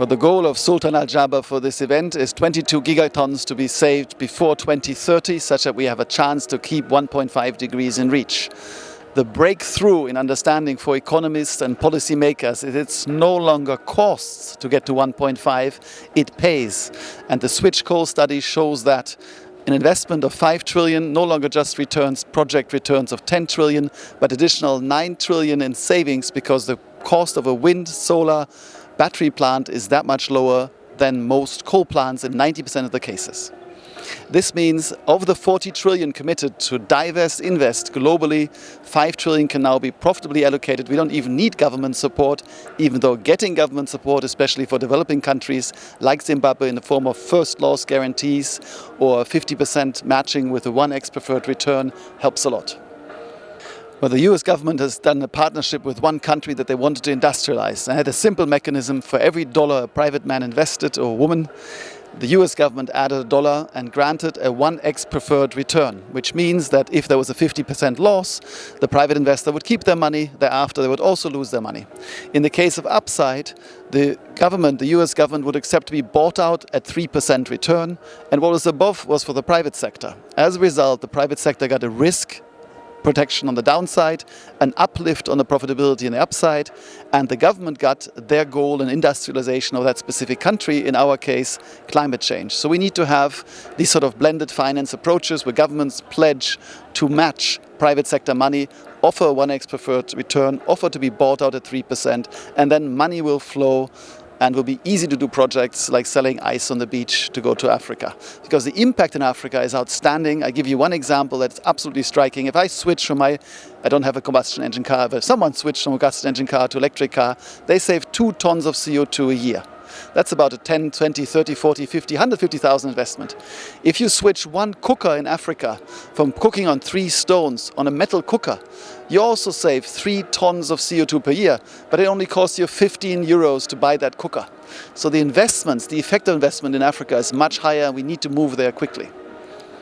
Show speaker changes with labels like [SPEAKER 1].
[SPEAKER 1] Well, the goal of Sultan Al Jaber for this event is 22 gigatons to be saved before 2030, such that we have a chance to keep 1.5 degrees in reach. The breakthrough in understanding for economists and policymakers is it's no longer costs to get to 1.5, it pays. And the SwitchCoal study shows that an investment of 5 trillion no longer just returns project returns of 10 trillion, but additional 9 trillion in savings because the cost of a wind, solar, battery plant is that much lower than most coal plants in 90% of the cases. This means of the 40 trillion committed to invest globally, 5 trillion can now be profitably allocated. We don't even need government support, even though getting government support, especially for developing countries like Zimbabwe in the form of first loss guarantees or 50% matching with a 1x preferred return helps a lot. Well, the US government has done a partnership with one country that they wanted to industrialize. They had a simple mechanism for every dollar a private man invested or woman. The US government added $1 and granted a 1x preferred return, which means that if there was a 50% loss, the private investor would keep their money. Thereafter, they would also lose their money. In the case of upside, the US government would accept to be bought out at 3% return, and what was above was for the private sector. As a result, the private sector got a risk protection on the downside, an uplift on the profitability on the upside, and the government got their goal in industrialization of that specific country, in our case, climate change. So we need to have these sort of blended finance approaches where governments pledge to match private sector money, offer a 1x preferred return, offer to be bought out at 3%, and then money will flow and will be easy to do projects like selling ice on the beach to go to Africa. Because the impact in Africa is outstanding. I give you one example that's absolutely striking. If I switch from I don't have a combustion engine car, but if someone switched from a combustion engine car to electric car, they save 2 tons of CO2 a year. That's about a 10, 20, 30, 40, 50, 150,000 investment. If you switch one cooker in Africa from cooking on 3 stones on a metal cooker, you also save 3 tons of CO2 per year, but it only costs you 15 euros to buy that cooker. So the investments, the effective investment in Africa is much higher. We need to move there quickly.